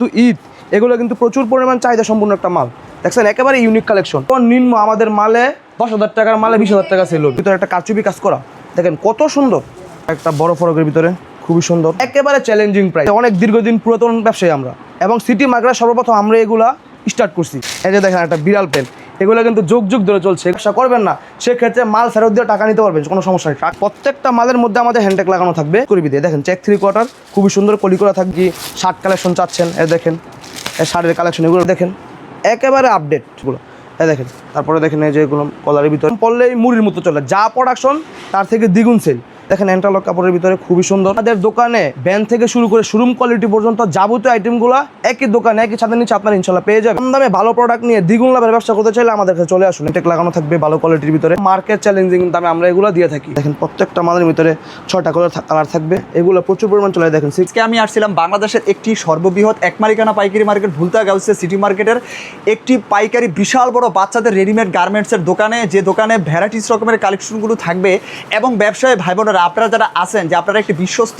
তো ঈদ এগুলো কিন্তু প্রচুর পরিমাণ চাহিদা সম্পূর্ণ একটা মাল। দেখছেন একেবারে ইউনিক কালেকশন। নিম্ন আমাদের মালে 10,000 টাকার মালে 20,000 টাকা সেল হবে। ভিতরে একটা কারচুপি কাজ করা, দেখেন কত সুন্দর একটা বড় ফরকের ভিতরে, খুবই সুন্দর, একেবারে চ্যালেঞ্জিং প্রাইস। অনেক দীর্ঘদিন পুরাতন ব্যবসায়ী আমরা, এবং সিটি মার্কেটে সর্বপ্রথম আমরা এগুলা স্টার্ট করছি। এই যে দেখেন একটা বিড়াল পেন, এগুলো কিন্তু যুগ যুগ ধরে চলছে। ব্যবসা করবেন না সেক্ষেত্রে মাল ফেরত দিয়ে টাকা নিতে পারবেন, কোনো সমস্যা নেই। প্রত্যেকটা মালের মধ্যে আমাদের হ্যান্ডটেক লাগানো থাকবে। করবি দিয়ে দেখেন চেক 3/4 খুবই সুন্দর কলি করা থাকবে। শার্ট কালেকশন চাচ্ছেন, এ দেখেন শার্টের কালেকশন, এগুলো দেখেন একেবারে আপডেটগুলো। এই দেখেন, তারপরে দেখেন এই যে এগুলো কলারের ভিতরে পড়লেই মুড়ির মতো চলে, যা প্রোডাকশন তার থেকে দ্বিগুণ সেল। দেখেন এন্টারলক কাপড়ের ভিতরে খুবই সুন্দর। আমাদের দোকানে ব্যান্ড থেকে শুরু করে শোরুম কোয়ালিটি পর্যন্ত যাবতীয় আইটেমগুলো একই দোকানে একই ছাদের নিচে আপনার ইনশাল্লাহ পেয়ে যাবেন। কম দামে ভালো প্রোডাক্ট নিয়ে দ্বিগুণ লাভের ব্যবসা করতে চাইলে আমাদের কাছে চলে আসুন। টেক লাগানো থাকবে ভালো কোয়ালিটির ভিতরে, মার্কেট চ্যালেঞ্জিং দামে আমরা এগুলো দিয়ে থাকি। দেখেন প্রত্যেকটা মালের ভিতরে 6টা কালার থাকবে, এগুলো প্রচুর পরিমাণ চলে। দেখেন আজকে আমি আসছিলাম বাংলাদেশের একটি সর্ববৃহৎ এক মালিকানা পাইকারি মার্কেট ভুলতা গাউসে সিটি মার্কেটের একটি পাইকারি বিশাল বড় বাচ্চাদের রেডিমেড গার্মেন্টসের দোকানে, যে দোকানে ভ্যারাইটিস রকমের কালেকশনগুলো থাকবে। এবং ব্যবসায়ী ভাই বোনেরা আপনারা যারা আছেন, যে আপনারা একটি বিশ্বস্ত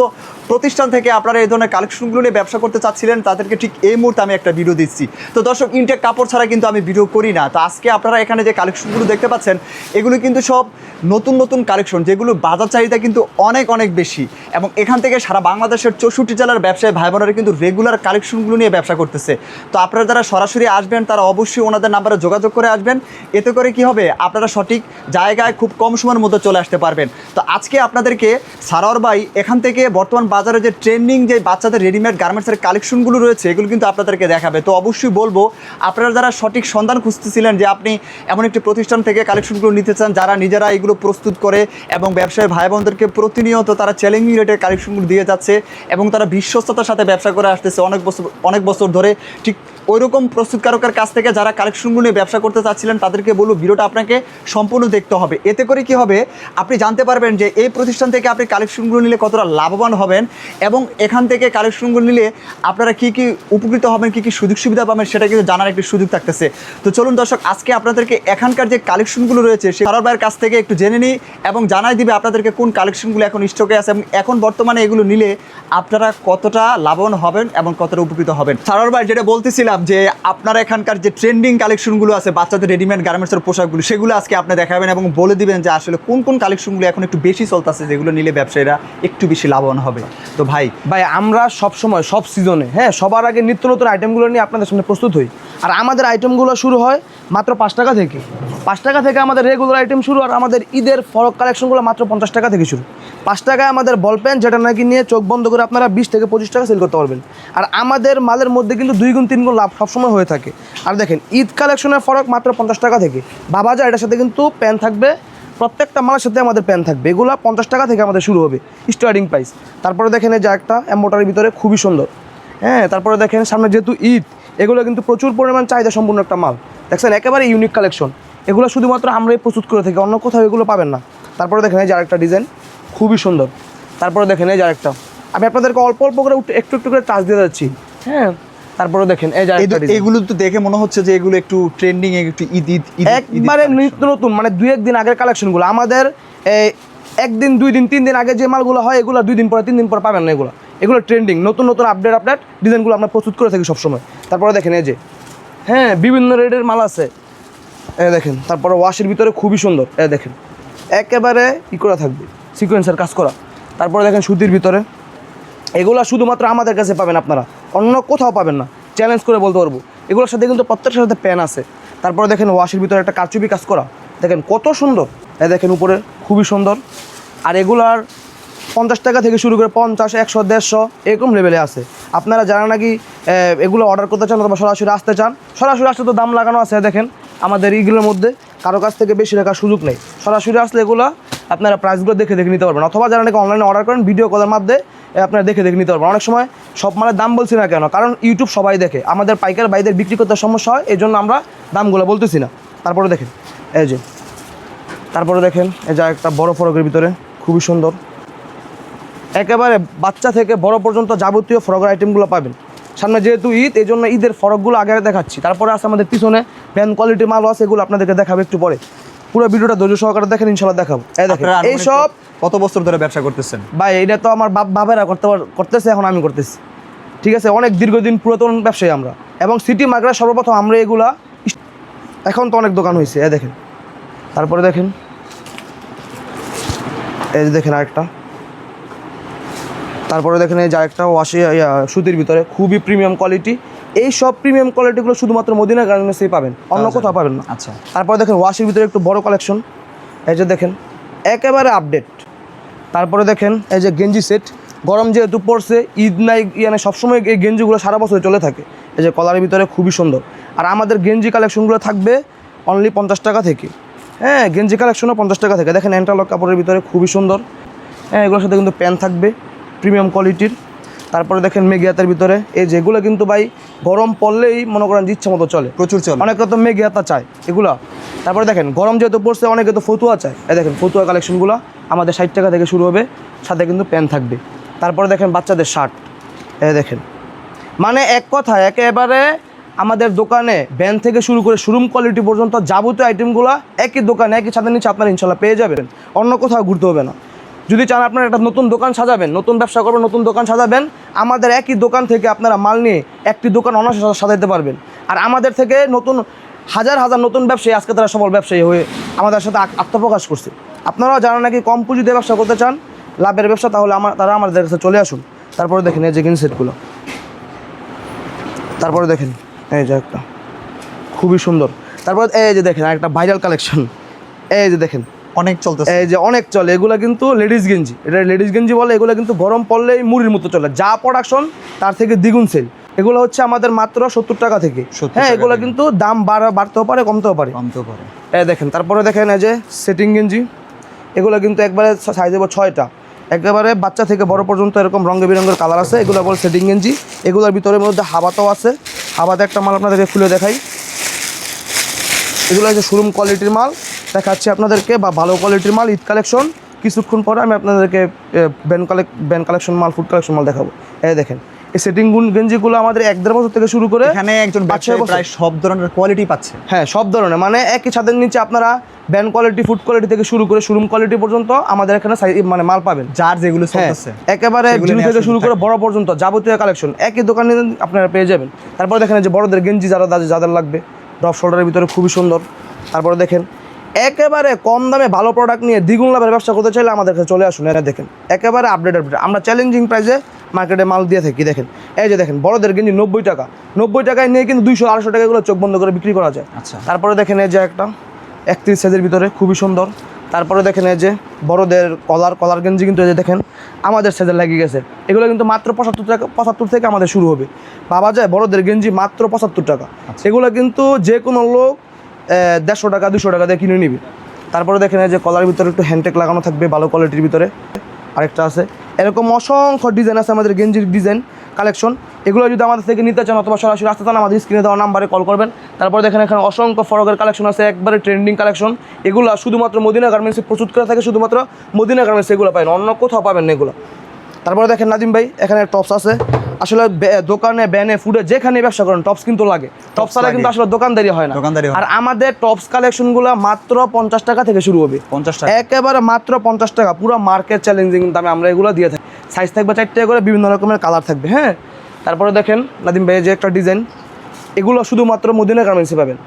প্রতিষ্ঠান থেকে আপনারা এই ধরনের কালেকশনগুলো নিয়ে ব্যবসা করতে চাচ্ছিলেন, তাদেরকে ঠিক এই মুহূর্তে আমি একটা ভিডিও দিচ্ছি। তো দর্শক, ইনটেক কাপড় ছাড়া কিন্তু আমি ভিডিও করি না। তো আজকে আপনারা এখানে যে কালেকশনগুলো দেখতে পাচ্ছেন, এগুলো কিন্তু সব নতুন নতুন কালেকশন, যেগুলো বাজার চাহিদা কিন্তু অনেক অনেক বেশি। এবং এখান থেকে সারা বাংলাদেশের 64 জেলার ব্যবসায়ী ভাই বোনেরা কিন্তু রেগুলার কালেকশনগুলো নিয়ে ব্যবসা করতেছে। তো আপনারা যারা সরাসরি আসবেন তারা অবশ্যই ওনাদের নাম্বারে যোগাযোগ করে আসবেন। এতে করে কি হবে, আপনারা সঠিক জায়গায় খুব কম সময়ের মধ্যে চলে আসতে পারবেন। তো আজকে আপনাদেরকে সারোয়ার ভাই এখান থেকে বর্তমান বাজারে যে ট্রেন্ডিং যে বাচ্চাদের রেডিমেড গার্মেন্টসের কালেকশনগুলো রয়েছে, এগুলো কিন্তু আপনাদেরকে দেখাবে। তো অবশ্যই বলবো, আপনারা যারা সঠিক সন্ধান খুঁজতেছিলেন যে আপনি এমন একটি প্রতিষ্ঠান থেকে কালেকশনগুলো নিতে চান, যারা নিজেরা এগুলো প্রস্তুত করে এবং ব্যবসায়ী ভাই বোনদেরকে প্রতিনিয়ত তারা চ্যালেঞ্জিং রেটের কালেকশনগুলো দিয়ে যাচ্ছে এবং তারা বিশ্বস্ততার সাথে ব্যবসা করে আসতেছে অনেক বছর ধরে। ঠিক ওইরকম প্রস্তুতকারকের কাছ থেকে যারা কালেকশনগুলো নিয়ে ব্যবসা করতে চাচ্ছিলেন, তাদেরকে বলবো ভিডিওটা আপনাকে সম্পূর্ণ দেখতে হবে। এতে করে কি হবে, আপনি জানতে পারবেন যে এই প্রতিষ্ঠান থেকে আপনি কালেকশনগুলো নিলে কতটা লাভবান হবেন, এবং এখান থেকে কালেকশনগুলো নিলে আপনারা কী কী উপকৃত হবেন, কী কী সুযোগ সুবিধা পাবেন, সেটা কিন্তু জানার একটি সুযোগ থাকতেছে। তো চলুন দর্শক, আজকে আপনাদেরকে এখানকার যে কালেকশনগুলো রয়েছে সে সারোয়ার ভাইয়ের কাছ থেকে একটু জেনে নিই এবং জানাই দিবে আপনাদেরকে কোন কালেকশনগুলো এখন স্টকে আছে এবং এখন বর্তমানে এগুলো নিলে আপনারা কতটা লাভবান হবেন এবং কতটা উপকৃত হবেন। সারোয়ার ভাই, যেটা বলতেছিলাম যে আপনারা এখানকার যে ট্রেন্ডিং কালেকশনগুলো আছে বাচ্চাদের রেডিমেড গার্মেন্টসের পোশাকগুলো, সেগুলো আজকে আপনি দেখাবেন এবং বলে দিবেন যে আসলে কোন কোন কালেকশনগুলো এখন একটু বেশি চলতেছে, যেগুলো নিলে ব্যবসায়ীরা একটু বেশি লাভবান হবে। তো ভাই আমরা সবসময় সব সিজনে সবার আগে নিত্য নতুন আইটেমগুলো নিয়ে আপনাদের সামনে প্রস্তুত হই। আর আমাদের আইটেমগুলো শুরু হয় মাত্র 5 টাকা থেকে। 5 টাকা থেকে আমাদের রেগুলার আইটেম শুরু। আর আমাদের ঈদের ফরক কালেকশনগুলো মাত্র 50 টাকা থেকে শুরু। 5 টাকায় আমাদের বল পেন, যেটা নাকি নিয়ে চোখ বন্ধ করে আপনারা 20 থেকে 25 টাকা সেল করতে পারবেন। আর আমাদের মালের মধ্যে কিন্তু 2 গুণ 3 গুণ লাভ সবসময় হয়ে থাকে। আর দেখেন ঈদ কালেকশনের ফরক মাত্র 50 টাকা থেকে। বাবা যা, এটার সাথে কিন্তু প্যান থাকবে, প্রত্যেকটা মালের সাথে আমাদের প্যান থাকবে। এগুলো 50 টাকা থেকে আমাদের শুরু হবে স্টার্টিং প্রাইস। তারপরে দেখেন এই যে একটা এম্বোটারির ভিতরে খুবই সুন্দর। তারপরে দেখেন সামনে যেহেতু ঈদ, এগুলো কিন্তু প্রচুর পরিমাণ চাহিদা সম্পূর্ণ একটা মাল। দেখছেন একেবারে ইউনিক কালেকশন। এগুলো শুধুমাত্র আমরাই প্রস্তুত করে থাকি, অন্য কোথাও এগুলো পাবেন না। তারপরে দেখেন এই যে আরেকটা ডিজাইন খুবই সুন্দর। তারপরে দেখেন এই যে আরেকটা, আমি আপনাদেরকে অল্প অল্প করে একটু একটু করে টাচ দিয়ে যাচ্ছি। তারপরে দেখেন এই যে এগুলো তো দেখে মনে হচ্ছে যে এগুলো একটু ট্রেন্ডিং, একটু ঈদ একবারে নিত্য নতুন, মানে 2-1 দিন আগের কালেকশনগুলো। আমাদের 1 দিন 2 দিন 3 দিন আগে যে মালগুলো হয়, এগুলো 2 দিন পরে 3 দিন পরে পাবেন না। এগুলো ট্রেন্ডিং নতুন নতুন আপডেট ডিজাইনগুলো আমরা প্রস্তুত করে থাকি সবসময়। তারপরে দেখেন এই যে বিভিন্ন রেটের মাল আছে, দেখেন। তারপরে ওয়াশের ভিতরে খুবই সুন্দর, দেখেন একেবারে করা থাকবে, সিকোয়েন্সের কাজ করা। তারপরে দেখেন সুতির ভিতরে, এগুলো শুধুমাত্র আমাদের কাছে পাবেন, আপনারা অন্য কোথাও পাবেন না, চ্যালেঞ্জ করে বলতে পারবো। এগুলোর সাথে কিন্তু প্রত্যেকটার সাথে প্যান আছে। তারপরে দেখেন ওয়াশের ভিতরে একটা কারচুপি কাজ করা, দেখেন কত সুন্দর, দেখেন উপরে খুবই সুন্দর। আর এগুলার 50 টাকা থেকে শুরু করে 50, 100, 150 এরকম লেভেলে আছে। আপনারা যারা নাকি এগুলো অর্ডার করতে চান অথবা সরাসরি আসতে চান, সরাসরি আসলে তো দাম লাগানো আছে। দেখেন আমাদের এইগুলোর মধ্যে কারো কাছ থেকে বেশি রাখার সুযোগ নেই। সরাসরি আসলে এগুলো আপনারা প্রাইসগুলো দেখে নিতে পারবেন, অথবা যারা নাকি অনলাইনে অর্ডার করেন ভিডিও কলের মাধ্যমে আপনারা দেখে নিতে পারবেন। অনেক সময় সব মালের দাম বলছি না কেন, কারণ ইউটিউব সবাই দেখে, আমাদের পাইকার ভাইদের বিক্রি করতে সমস্যা হয়, এই জন্য আমরা দামগুলো বলতেছি না। তারপরে দেখেন এই যে একটা বড় ফরকের ভিতরে খুবই সুন্দর, একেবারে বাচ্চা থেকে বড় পর্যন্ত যাবতীয় ফরকের আইটেমগুলো পাবেন। সামনে যেহেতু ঈদ, এই জন্য ঈদের ফরকগুলো আগে দেখাচ্ছি। তারপরে আছে আমাদের পিছনে প্যান কোয়ালিটির মালও আছে, এগুলো আপনাদেরকে দেখাবো একটু পরে। পুরো ভিডিওটা ধৈর্য সহকারে দেখেন, ইনশাল্লাহ দেখাবো। দেখেন এই সব কত বছর ধরে ব্যবসা করতেছেন? ভাই এটা তো আমার বাবেরা করতেছে, এখন আমি করতেছি। ঠিক আছে, অনেক দীর্ঘদিন পুরাতন ব্যবসায়ী আমরা, এবং সিটি মার্কেটে সর্বপ্রথম আমরা এগুলা, এখন তো অনেক দোকান হয়েছে, দেখেন। তারপরে দেখেন এই যে দেখেন আরেকটা, তারপরে দেখেন এই যে আরেকটা ওয়াশি সুতির ভিতরে খুবই প্রিমিয়াম কোয়ালিটি। এই সব প্রিমিয়াম কোয়ালিটিগুলো শুধুমাত্র মদিনা গার্মেন্টসেই পাবেন, অন্য কোথাও পাবেন না। আচ্ছা, তারপরে দেখেন ওয়াশের ভিতরে একটু বড় কালেকশন, এই যে দেখেন একেবারে আপডেট। তারপরে দেখেন এই যে গেঞ্জি সেট, গরম যেহেতু পড়ছে, ঈদ নাই মানে সবসময় এই গেঞ্জিগুলো সারা বছর চলে থাকে। এই যে কলারের ভিতরে খুবই সুন্দর। আর আমাদের গেঞ্জি কালেকশনগুলো থাকবে অনলি 50 টাকা থেকে। হ্যাঁ, গেঞ্জি কালেকশনও 50 টাকা থেকে। দেখেন এন্টারলক কাপড়ের ভিতরে খুবই সুন্দর। হ্যাঁ, এগুলোর সাথে কিন্তু প্যান্ট থাকবে প্রিমিয়াম কোয়ালিটির। তারপরে দেখেন মেঘিয়াতার ভিতরে, এই যেগুলো কিন্তু ভাই গরম পড়লেই মনে করেন যে ইচ্ছা মতো চলে, প্রচুর চলে। অনেকে তো মেঘিয়াতা চায় এগুলো। তারপরে দেখেন গরম যেহেতু পড়ছে, অনেকে তো ফতুয়া চায়। এই দেখেন ফতুয়া কালেকশনগুলো আমাদের 60 টাকা থেকে শুরু হবে, সাথে কিন্তু প্যান্ট থাকবে। তারপরে দেখেন বাচ্চাদের শার্ট, এই দেখেন, মানে এক কথায় একেবারে আমাদের দোকানে ব্যান্ড থেকে শুরু করে শোরুম কোয়ালিটি পর্যন্ত যাবতীয় আইটেমগুলো একই দোকানে একই ছাদের নিচে আপনারা ইনশাল্লাহ পেয়ে যাবেন, অন্য কোথাও ঘুরতে হবে না। যদি চান আপনারা একটা নতুন দোকান সাজাবেন, নতুন ব্যবসা করবেন, নতুন দোকান সাজাবেন, আমাদের একই দোকান থেকে আপনারা মাল নিয়ে একটি দোকান অনায়াসে সাজাতে পারবেন। আর আমাদের থেকে নতুন হাজার হাজার নতুন ব্যবসায়ী আজকে তারা সফল ব্যবসায়ী হয়ে আমাদের সাথে আত্মপ্রকাশ করছে। আপনারাও যারা নাকি কম পুঁজিতে ব্যবসা করতে চান, লাভের ব্যবসা, তাহলে তারা আমাদের কাছে চলে আসুন। তারপরে দেখেন এই যে গেঞ্জি সেটগুলো, তারপরে দেখেন এই যে একটা খুবই সুন্দর। তারপর এই যে দেখেন একটা ভাইরাল কালেকশন, এই যে দেখেন অনেক চলতেছে, এই যে অনেক চলে। এগুলো কিন্তু লেডিস গেঞ্জি, এটা লেডিস গেঞ্জি বলে। এগুলো কিন্তু গরম পড়লেই মুড়ির মতো চলে, যা প্রোডাকশন তার থেকে দ্বিগুণ সেল। এগুলো হচ্ছে আমাদের মাত্র 70 টাকা থেকে। 70 হ্যাঁ, টাকা এগুলো থেকে। কিন্তু দাম বাড়তেও পারে, কমতেও পারে। কমতেও পারে। এই দেখেন, তারপরে দেখেন এই যে সেটিং গেঞ্জি, এগুলো কিন্তু একবারে সাইজ দেবো 6টা, একেবারে বাচ্চা থেকে বড় পর্যন্ত এরকম রঙে বেরঙের কালার আছে। এগুলো বল সেটিং গেঞ্জি। এগুলোর ভিতরের মধ্যে হাবাতাও আছে। হাবাতে একটা মাল আপনাদেরকে খুলে দেখাই। এগুলো হচ্ছে শোরুম কোয়ালিটির মাল দেখাচ্ছি আপনাদেরকে, বা ভালো কোয়ালিটির মাল। ঈদ কালেকশন কিছুক্ষণ পরে আমি আপনাদেরকে ব্যান্ড কালেকশন মাল, ফুড কালেকশন মাল দেখাবো। এই দেখেন এই সেটিং গেঞ্জিগুলো আমাদের 1-1.5 বছর থেকে শুরু করে এখানে একজন ব্যবসায়ী প্রায় সব ধরনের কোয়ালিটি পাচ্ছে। হ্যাঁ, সব ধরনের, মানে একই ছাদের নিচে আপনারা ব্যান্ড কোয়ালিটি, ফুড কোয়ালিটি থেকে শুরু করে শোরুম কোয়ালিটি পর্যন্ত আমাদের এখানে মানে মাল পাবেন। যার যেগুলো চলতেছে একেবারে জিরো থেকে শুরু করে বড় পর্যন্ত যাবতীয় কালেকশন একই দোকানে আপনারা পেয়ে যাবেন। তারপরে দেখেন যে বড়দের গেঞ্জি যাদের লাগবে, ড্রপ শোল্ডারের ভিতরে খুবই সুন্দর। তারপরে দেখেন একেবারে কম দামে ভালো প্রোডাক্ট নিয়ে দ্বিগুণ লাভের ব্যবসা করতে চাইলে আমাদের কাছে চলে আসুন। এটা দেখেন একেবারে আপডেট। আমরা চ্যালেঞ্জিং প্রাইসে মার্কেটে মাল দিয়ে থাকি। দেখেন এই যে দেখেন বড়দের গেঞ্জি 90 টাকা, 90 টাকায় নিয়ে কিন্তু 200-250 টাকা এগুলো চোখ বন্ধ করে বিক্রি করা যায়। আচ্ছা, তারপরে দেখেন এই যে একটা 31 সাইজের ভিতরে খুবই সুন্দর। তারপরে দেখেন এই যে বড়দের কলার গেঞ্জি কিন্তু এই যে দেখেন আমাদের সাইজে লাগিয়ে গেছে। এগুলো কিন্তু মাত্র 75 থেকে আমাদের শুরু হবে, পাওয়া যায় বড়দের গেঞ্জি মাত্র 75 টাকা। এগুলো কিন্তু যে কোনো লোক 150 টাকা 200 টাকা দিয়ে কিনে নিবে। তারপরে দেখেন এই যে কলার ভিতরে একটু হ্যান্ডটেক লাগানো থাকবে ভালো কোয়ালিটির ভিতরে। আরেকটা আছে, এরকম অসংখ্য ডিজাইন আছে আমাদের গেঞ্জির ডিজাইন কালেকশন। এগুলো যদি আমাদের থেকে নিতে চান অথবা সরাসরি আসতে চান, আমাদের স্ক্রিনে দেওয়া নাম্বারে কল করবেন। তারপরে দেখেন এখানে অসংখ্য ফরকের কালেকশন আছে, একবারে ট্রেন্ডিং কালেকশন। এগুলো শুধুমাত্র মদিনা গার্মেন্টসে প্রস্তুত করে থাকে, শুধুমাত্র মদিনা গার্মেন্টস এগুলো পাবেন, অন্য কোথাও পাবেন না এগুলো। তারপরে দেখেন নাদিম ভাই এখানে টপস আছে। আসলে দোকানে ব্যানে ফুডে যেখানে ব্যবসা করেন টপস কিন্তু লাগে, টপস ছাড়া কিন্তু আসলে দোকানদারি হয় না। আর আমাদের টপস কালেকশনগুলো মাত্র 50 টাকা থেকে শুরু হবে, 50 টাকা, একেবারে মাত্র 50 টাকা। পুরো মার্কেট চ্যালেঞ্জিং দামে আমরা এগুলো দিয়ে থাকি। সাইজ থাকবে 4টে করে, বিভিন্ন রকমের কালার থাকবে। হ্যাঁ, তারপরে দেখেন নাদিম ভাই যে একটা ডিজাইন, এগুলো শুধুমাত্র মদিনা গার্মেন্টসে পাবেন।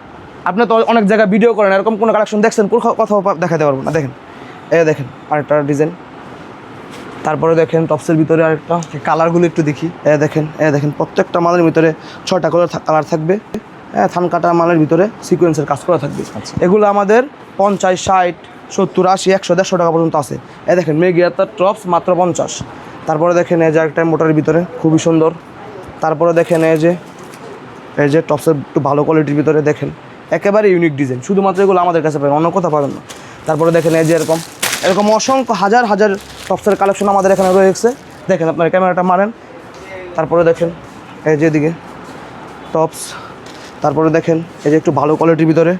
আপনি তো অনেক জায়গায় ভিডিও করেন, এরকম কোনো কালেকশন দেখছেন কোথাও দেখাতে পারবো না। দেখেন দেখেন আরেকটা ডিজাইন। তারপরে দেখেন টপসের ভিতরে আরেকটা, কালারগুলো একটু দেখি। দেখেন প্রত্যেকটা মালের ভিতরে 6টা কালার থাকবে। হ্যাঁ, থান কাটা মালের ভিতরে সিকোয়েন্সের কাজ করা থাকবে। এগুলো আমাদের 50, 60, 70, 80, 100, 150 টাকা পর্যন্ত আছে। দেখেন মেঘিয়াতার টপস মাত্র 50। তারপরে দেখেন এই যে একটা মোটরের ভিতরে খুবই সুন্দর। তারপরে দেখেন এই যে টপসের একটু ভালো কোয়ালিটির ভিতরে দেখেন একেবারে ইউনিক ডিজাইন, শুধুমাত্র এগুলো আমাদের কাছে পাবেন, অন্য কোথাও পাবেন না। তারপরে দেখেন এই যে এরকম অসংখ্য হাজার হাজার টপসের কালেকশন আমাদের এখানে রয়েছে। দেখেন আপনার ক্যামেরাটা মারেন। তারপরে দেখেন এই যে এদিকে টপস। তারপরে দেখেন এই যে একটু ভালো কোয়ালিটির ভিতরে,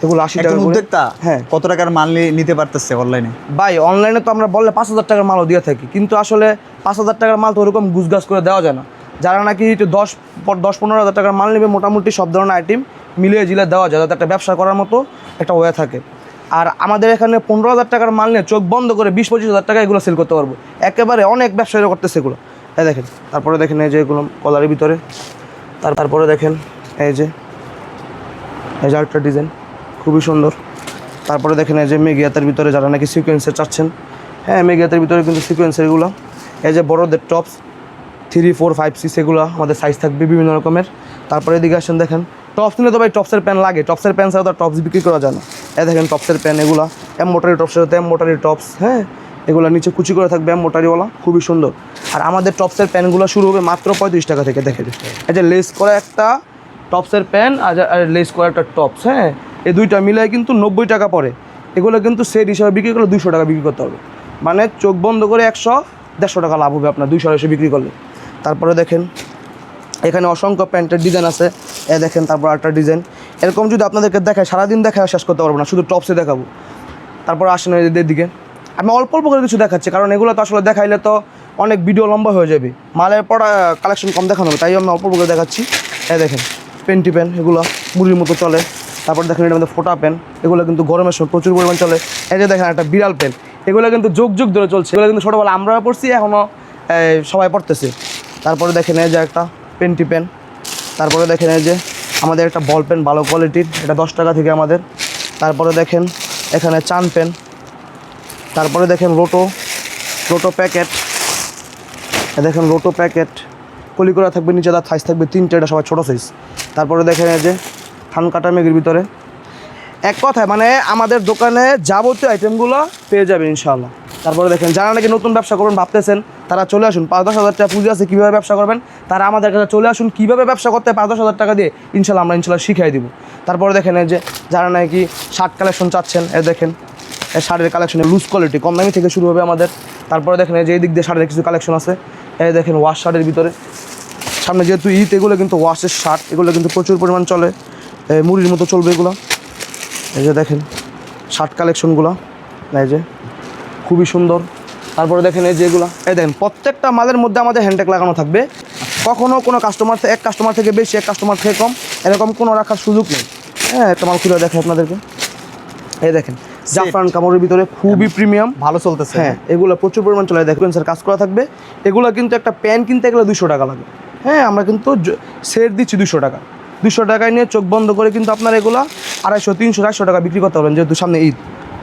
এগুলো 80 টাকা করে। উদ্যোক্তা হ্যাঁ, কত টাকার মাল নিতে পারতেছে অনলাইনে? ভাই অনলাইনে তো আমরা বললে 5000 টাকার মালও দিয়ে থাকি, কিন্তু আসলে 5000 টাকার মাল তো ওরকম গুছগাছ করে দেওয়া যায় না। যারা নাকি একটু 10-15 হাজার টাকার মাল নেবে, মোটামুটি সব ধরনের আইটেম মিলিয়ে জিলে দেওয়া যায়, যাতে একটা ব্যবসা করার মতো একটা ওয়ে থাকে। আর আমাদের এখানে 15,000 টাকার মাল নিয়ে চোখ বন্ধ করে 20-25 হাজার টাকা এগুলো সেল করতে পারবো। একেবারে অনেক ব্যবসায়ীরা করতেছে এগুলো। এই দেখেন, তারপরে দেখেন এই যে এগুলো কলারের ভিতরে, তারপরে দেখেন এই যে আরেকটা ডিজাইন খুবই সুন্দর। তারপরে দেখেন এই যে মেগিয়াতের ভিতরে যারা নাকি সিকোয়েন্সের চাচ্ছেন, হ্যাঁ মেগিয়াতের ভিতরে কিন্তু সিকোয়েন্সের এগুলো, এই যে বড়দের টপস 3, 4, 5, 6 এগুলো আমাদের সাইজ থাকবে বিভিন্ন রকমের। তারপরে এদিকে আসেন, দেখেন টপস নিলে তো ভাই টপসের প্যান লাগে, টপসের প্যান ছাড়া তো টপস বিক্রি করা যায় না। এই দেখেন টপসের প্যান এগুলো, মোটারি টপসের সাথে মোটারি টপস, হ্যাঁ এগুলো নিচে কুচি করে থাকবে মোটারিওয়ালা, খুবই সুন্দর। আর আমাদের টপসের প্যানগুলো শুরু হবে মাত্র 35 টাকা থেকে। দেখেন এই যে লেস করা একটা টপসের প্যান আর লেস করা একটা টপস, হ্যাঁ এই দুইটা মিলাই কিন্তু 90 টাকা পড়ে। এগুলো কিন্তু সেট হিসাবে বিক্রি করলে 200 টাকা বিক্রি করতে হবে, মানে চোখ বন্ধ করে 100-150 টাকা লাভ হবে আপনার 200 এসে বিক্রি করলে। তারপরে দেখেন এখানে অসংখ্য প্যান্টের ডিজাইন আছে, এ দেখেন তারপর একটা ডিজাইন এরকম যদি আপনাদেরকে দেখায় সারাদিন দেখায় শেষ করতে পারবো না, শুধু টপসে দেখাবো। তারপর আসেন এদের দিকে, আমি অল্প অল্প করে কিছু দেখাচ্ছি, কারণ এগুলো তো আসলে দেখাইলে তো অনেক ভিডিও লম্বা হয়ে যাবে, মালের পড়া কালেকশন কম দেখানো হবে, তাই আমি অল্প অল্প করে দেখাচ্ছি। এ দেখেন পেন্টি প্যান, এগুলো মুড়ির মতো চলে। তারপর দেখেন এটার মধ্যে ফোটা প্যান, এগুলো কিন্তু গরমের সময় প্রচুর পরিমাণ চলে। এই যে দেখেন একটা বিড়াল প্যান, এগুলো কিন্তু যুগ যুগ ধরে চলছে, এগুলো কিন্তু ছোটোবেলা আমরাও পড়ছি, এখনও সবাই পড়তেছে। তারপরে দেখেন এই যে একটা পেন্টি প্যান। তারপরে দেখেন এই যে আমাদের একটা বল পেন ভালো কোয়ালিটির, এটা 10 টাকা থেকে আমাদের। তারপরে দেখেন এখানে চান পেন। তারপরে দেখেন রোটো প্যাকেট, দেখেন রোটো প্যাকেট কলি করা থাকবে, নিচে তার সাইজ থাকবে 3টে, এটা সবাই ছোটো সাইজ। তারপরে দেখেন এই যে থান কাটা মেঘের ভিতরে, এক কথায় মানে আমাদের দোকানে যাবতীয় আইটেমগুলো পেয়ে যাবে ইনশাআল্লাহ। তারপরে দেখেন যারা নাকি নতুন ব্যবসা করবেন ভাবতেছেন, তারা চলে আসুন, 5-10 হাজার টাকা পুঁজি আছে, কীভাবে ব্যবসা করবেন তারা আমাদের কাছে চলে আসুন, কীভাবে ব্যবসা করতে 5-10 হাজার টাকা দিয়ে ইনশাআল্লাহ আমরা শিখিয়ে দিব। তারপরে দেখেন এই যে যারা নাকি শার্ট কালেকশন চাচ্ছেন, এ দেখেন এই শার্টের কালেকশনে লুজ কোয়ালিটি কম দামি থেকে শুরু হবে আমাদের। তারপরে দেখেন এই যে এই দিক দিয়ে শার্টের কিছু কালেকশন আছে, এই দেখেন ওয়াশ শার্টের ভিতরে, সামনে যেহেতু ঈদ এগুলো কিন্তু ওয়াশের শার্ট, এগুলো কিন্তু প্রচুর পরিমাণ চলে, মুড়ির মতো চলবে এগুলো। এই যে দেখেন শার্ট কালেকশনগুলো, এই যে খুবই সুন্দর। তারপরে দেখেন এই যেগুলো, এই দেখেন প্রত্যেকটা মালের মধ্যে আমাদের হ্যান্ডটেগ লাগানো থাকবে, কখনও কোনো কাস্টমার এক কাস্টমার থেকে বেশি এক কাস্টমার থেকে কম এরকম কোনো রাখার সুযোগ নেই। হ্যাঁ একটা মাল খুলে দেখেন আপনাদেরকে, এই দেখেন জাফরান কামড়ের ভিতরে খুবই প্রিমিয়াম, ভালো চলতেছে। হ্যাঁ এগুলো প্রচুর পরিমাণ চলে, দেখবেন স্যার কাজ করা থাকবে। এগুলো কিন্তু একটা প্যান কিনতে গেলে 200 টাকা লাগে, হ্যাঁ আমরা কিন্তু সেট দিচ্ছি 200 টাকা। 200 টাকায় নিয়ে চোখ বন্ধ করে কিন্তু আপনার এগুলো 250, 300, 400 টাকা বিক্রি করতে পারবেন, যেহেতু সামনে ঈদ।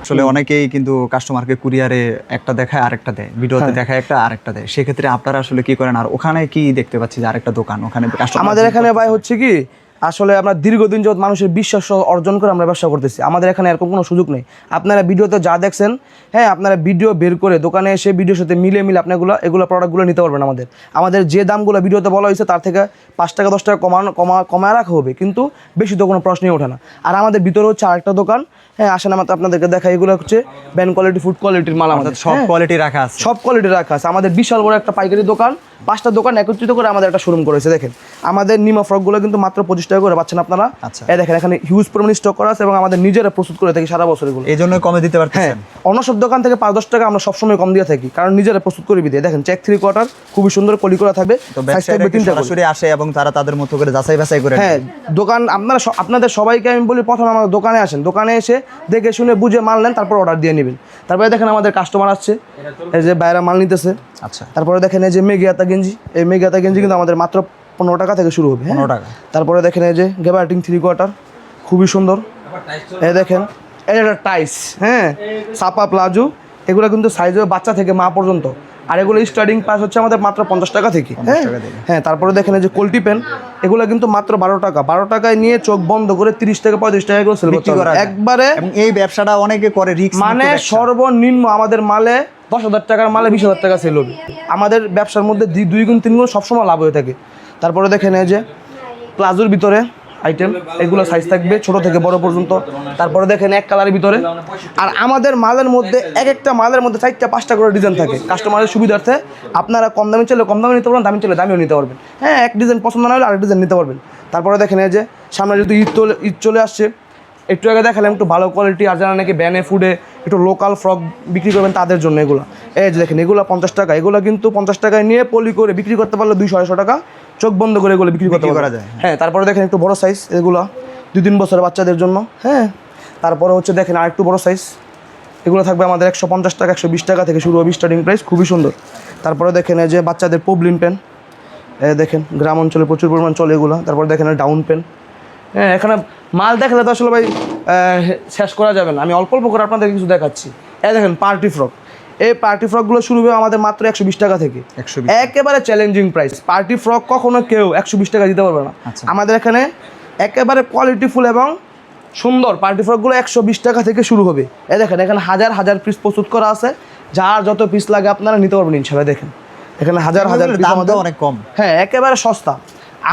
আসলে অনেকেই কিন্তু কাস্টমারকে কুরিয়ারে একটা দেখায় আরেকটা দেয়, ভিডিওতে দেখায় একটা আরেকটা দেয়, সেক্ষেত্রে আপনারা আসলে কি করেন? আর ওখানে কি দেখতে পাচ্ছি যে আরেকটা দোকান, ওখানে আমাদের এখানে ভাই হচ্ছে কি, আসলে আমরা দীর্ঘদিন যাবত মানুষের বিশ্বাস অর্জন করে আমরা ব্যবসা করতেছি, আমাদের এখানে এরকম কোনো সুযোগ নেই। আপনারা ভিডিওতে যা দেখছেন, হ্যাঁ আপনারা ভিডিও বের করে দোকানে এসে ভিডিওর সাথে মিলে আপনি এগুলো প্রোডাক্টগুলো নিতে পারবেন। আমাদের যে দামগুলো ভিডিওতে বলা হয়েছে তার থেকে 5 টাকা 10 টাকা কমায় রাখা হবে, কিন্তু বেশি তো কোনো প্রশ্নই ওঠে না। আর আমাদের ভিতরে হচ্ছে আরেকটা দোকান, হ্যাঁ আসেন আমরা আপনাদেরকে দেখাই, এগুলো হচ্ছে ব্যান্ড কোয়ালিটি ফুড কোয়ালিটির মাল, আমাদের সব কোয়ালিটি রাখা আছে, সব কোয়ালিটি রাখা আছে। আমাদের বিশাল বড় একটা পাইকারি দোকান, 5টা দোকান একত্রিত করে আমাদের একটা শোরুম করেছে। দেখেন আমাদের নিমা ফ্রকগুলো কিন্তু মাত্র 25 টাকা করে পাচ্ছেন আপনারা। আচ্ছা, এই দেখেন এখানে হিউজ পরিমাণ স্টক করা আছে এবং আমাদের নিজেরা প্রস্তুত করে থাকি সারা বছর এগুলো, এই জন্য কমে দিতে পারতেছেন। অন্য সব দোকান থেকে 5-10 টাকা আমরা সবসময় কম দিয়ে থাকি, কারণ নিজেরা প্রস্তুত করে দিয়ে। দেখেন চেক 3/4 খুবই সুন্দর কলি করা থাকবে, তো ব্যবসায়ীরা সরাসরি আসে এবং তারা তাদের মতো করে যাচাই বাছাই করে। হ্যাঁ দোকান আপনাদের সবাইকে আমি বলি প্রথমে আমাদের দোকানে আসেন, দোকানে এসে দেখে শুনে বুঝে মাল নেন, তারপর অর্ডার দিয়ে নেবেন। তারপরে দেখেন আমাদের কাস্টমার আসছে, এই যে বাইরে মাল নিতেছে। আচ্ছা, তারপরে দেখেন এই যে মেগিয়াতা গেঞ্জি, এই মেগিয়াতা গেঞ্জি কিন্তু আমাদের মাত্র 15 টাকা থেকে শুরু হবে, 15 টাকা। তারপরে দেখেন এই যে গেবার্টিং 3/4 খুবই সুন্দর, এই দেখেন এই একটা টাইস, হ্যাঁ সাপা প্লাজো, এগুলো কিন্তু সাইজ হবে বাচ্চা থেকে মা পর্যন্ত। আর এগুলো স্টার্টিং প্রাইস হচ্ছে আমাদের মাত্র 50 টাকা থেকে। হ্যাঁ তারপরে দেখেন এই যে কোল্টি পেন, এগুলো কিন্তু মাত্র 12 টাকা। 12 টাকায় নিয়ে চোখ বন্ধ করে 30 থেকে 35 টাকা করে সেল করতে পারবেন একবারে। এবং এই ব্যবসাটা অনেকে করে রিস্ক, মানে সর্বনিম্ন আমাদের মালে 10,000 টাকার মালে 20,000 টাকা সেল হবে। আমাদের ব্যবসার মধ্যে 2 গুণ 3 গুণ সবসময় লাভ হয়ে থাকে। তারপরে দেখেন এই যে প্লাজোর ভিতরে আইটেম, এগুলো সাইজ থাকবে ছোট থেকে বড় পর্যন্ত। তারপরে দেখেন এক কালারের ভিতরে, আর আমাদের মালের মধ্যে এক একটা মালের মধ্যে 4টা-5টা করে ডিজাইন থাকে। কাস্টমারের সুবিধার্থে আপনারা কম দামি চলে কম দামে নিতে পারবেন, দামি চলে দামিও নিতে পারবেন। হ্যাঁ এক ডিজাইন পছন্দ না হলে আরেক ডিজাইন নিতে পারবেন। তারপরে দেখেন এই যে সামনে যেহেতু ঈদ চলে আসছে, একটু আগে দেখালাম একটু ভালো কোয়ালিটি, আর যারা নাকি ব্যানে ফুডে একটু লোকাল ফ্রক বিক্রি করবেন তাদের জন্য এগুলো। এই যে দেখেন এগুলো 50 টাকা, এগুলো কিন্তু 50 টাকায় নিয়ে পলি করে বিক্রি করতে পারলে 200-250 টাকা চোখ বন্ধ করে এগুলো বিক্রি করতে করা যায়। হ্যাঁ তারপরে দেখেন একটু বড় সাইজ, এগুলো 2-3 বছরের বাচ্চাদের জন্য। হ্যাঁ তারপরে হচ্ছে দেখেন আর একটু বড় সাইজ, এগুলো থাকবে আমাদের 150 টাকা 120 টাকা থেকে শুরু হবে স্টার্টিং প্রাইস, খুবই সুন্দর। তারপরে দেখেন এই যে বাচ্চাদের পবলিন পেন, দেখেন গ্রাম অঞ্চলে প্রচুর পরিমাণ চলে এগুলো। তারপর দেখেন ডাউন পেন, হ্যাঁ এখানে মাল দেখালে তো আসলে ভাই শেষ করা যাবে না, আমি অল্প অল্প করে আপনাদের কিছু দেখাচ্ছি। দেখেন পার্টি ফ্রক, এই পার্টি ফ্রকগুলো শুরু হবে আমাদের মাত্র 120 টাকা থেকে। 120 একেবারে চ্যালেঞ্জিং প্রাইস, পার্টি ফ্রক কখনো কেউ 120 টাকা দিতে পারবে না। আচ্ছা। আমাদের এখানে একেবারে কোয়ালিটিফুল এবং সুন্দর পার্টি ফ্রকগুলো 120 টাকা থেকে শুরু হবে। দেখেন এখানে হাজার হাজার পিস প্রস্তুত করা আছে, যার যত পিস লাগে আপনারা নিতে পারবেন ইনশাআল্লাহ। দেখেন এখানে হাজার হাজার পিস, দামটা অনেক কম। হ্যাঁ একেবারে সস্তা,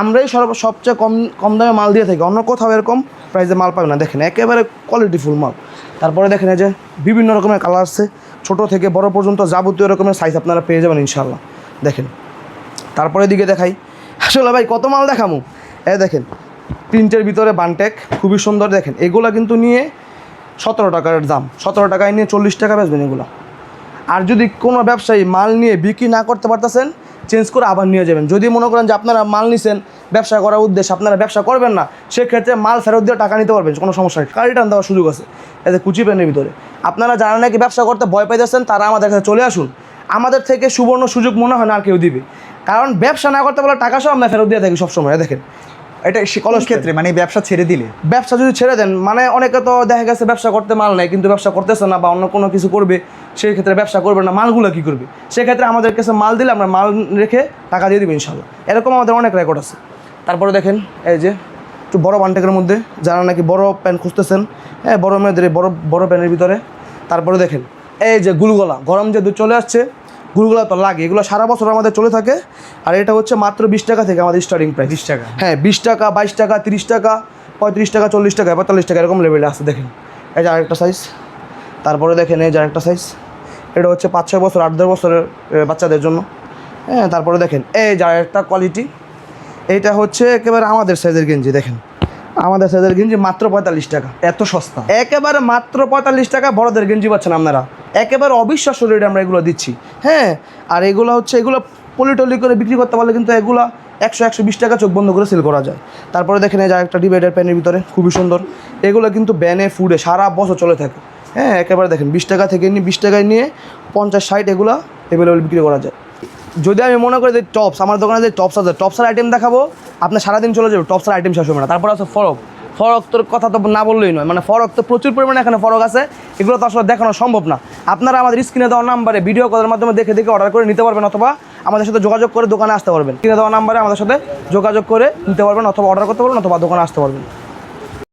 আমরাই সবচেয়ে কম দামে মাল দিয়ে থাকি, অন্য কোথাও এরকম প্রাইসে মাল পাবে না। দেখেন একেবারে কোয়ালিটিফুল মাল। তারপরে দেখেন এই যে বিভিন্ন রকমের কালার আছে, ছোট থেকে বড় পর্যন্ত যাবতীয় রকমের সাইজ আপনারা পেয়ে যাবেন ইনশাআল্লাহ। দেখেন তারপরে দিকে দেখাই, আসলে ভাই কত মাল দেখামু। দেখেন প্রিন্টের ভিতরে বানটেক খুবই সুন্দর। দেখেন এগুলা কিন্তু নিয়ে 17 টাকার দাম, 17 টাকায় নিয়ে 40 টাকা বেচবেন এগুলো। আর যদি কোনো ব্যবসায়ী মাল নিয়ে বিক্রি না করতে পারতেছেন, চেঞ্জ করে আবার নিয়ে যাবেন। যদি মনে করেন যে আপনারা মাল নিছেন ব্যবসা করার উদ্দেশ্যে, আপনারা ব্যবসা করবেন না, সেক্ষেত্রে মাল ফেরত দিয়ে টাকা নিতে পারবেন, কোনো সমস্যা নেই, রিটার্ন দেওয়ার সুযোগ আছে। এতে কুচি পেনের ভিতরে আপনারা যারা নাকি ব্যবসা করতে ভয় পাইতেছেন, তারা আমাদের কাছে চলে আসুন। আমাদের থেকে সুবর্ণ সুযোগ মনে হয় না আর কেউ দিবে, কারণ ব্যবসা না করতে পারলে টাকা সব আমরা ফেরত দিয়ে থাকি সবসময়। দেখেন এটা কলেজ ক্ষেত্রে মানে ব্যবসা ছেড়ে দিলে, ব্যবসা যদি ছেড়ে দেন, মানে অনেকে তো দেখা গেছে ব্যবসা করতে মাল নেই, কিন্তু ব্যবসা করতেছে না বা অন্য কোনো কিছু করবে, সেই ক্ষেত্রে ব্যবসা করবে না, মালগুলো কী করবে? সেক্ষেত্রে আমাদের কাছে মাল দিলে আমরা মাল রেখে টাকা দিয়ে দেবো ইনশাল্লাহ। এরকম আমাদের অনেক রেকর্ড আছে। তারপরে দেখেন এই যে একটু বড় বানটেকের মধ্যে যারা নাকি বড় প্যান্ট খুঁজতেছেন, হ্যাঁ বড় মেয়েদের বড় প্যান্টের ভিতরে। তারপরে দেখেন এই যে গুলগোলা, গরম যে চলে আসছে, গুলগুলা তো লাগে, এগুলো সারা বছর আমাদের চলে থাকে। আর এটা হচ্ছে মাত্র 20 টাকা থেকে আমাদের স্টার্টিং প্রাইস। 20 টাকা, হ্যাঁ 20 টাকা, 22 টাকা, 30 টাকা, 35 টাকা, 40 টাকা, 45 টাকা, এরকম লেভেলে আছে। দেখেন এই যে আরেকটা সাইজ। তারপরে দেখেন এই যে আরেকটা সাইজ, এটা হচ্ছে 5-6 বছর 8-10 বছরের বাচ্চাদের জন্য। হ্যাঁ তারপরে দেখেন এই যে আরেকটা কোয়ালিটি, এইটা হচ্ছে একেবারে আমাদের সাইজের গেঞ্জি। দেখেন আমাদের সাইজের গেঞ্জি মাত্র 45 টাকা, এত সস্তা, একেবারে মাত্র 45 টাকা বড়দের গেঞ্জি পাচ্ছেন আপনারা, একেবারে অবিশ্বাস্য রেটে আমরা এগুলো দিচ্ছি। হ্যাঁ আর এগুলো হচ্ছে এগুলো পলিটলি করে বিক্রি করতে পারলে কিন্তু এগুলো 100-120 টাকা চোখ বন্ধ করে সেল করা যায়। তারপরে দেখেন এই যে একটা ডিভাইডার প্যানের ভিতরে খুবই সুন্দর, এগুলো কিন্তু ব্যানে ফুডে সারা বছর চলে থাকে। হ্যাঁ একেবারে দেখেন 20 টাকা থেকে নিয়ে 20 টাকায় নিয়ে 50-60 এগুলো অ্যাভেলেবেল বিক্রি করা যায়। যদি আমি মনে করি যে টপস, আমার দোকানে যে টপস আছে, টপসের আইটেম দেখাবো, আপনার সারাদিন চলে যাবে, টপসের আইটেম শেষ হবে না। তারপর আছে ফরক তোর কথা তো না বললেই নয়, মানে ফরক তো প্রচুর পরিমাণে এখানে ফরক আছে, এগুলো তো আসলে দেখানো সম্ভব না। আপনারা আমাদের স্ক্রিনে দেওয়া নাম্বারে ভিডিও কলের মাধ্যমে দেখে অর্ডার করে নিতে পারবেন, অথবা আমাদের সাথে যোগাযোগ করে দোকানে আসতে পারবেন। স্ক্রিনে দেওয়া নাম্বারে আমাদের সাথে যোগাযোগ করে নিতে পারবেন, অথবা অর্ডার করতে পারবেন, অথবা দোকানে আসতে পারবেন।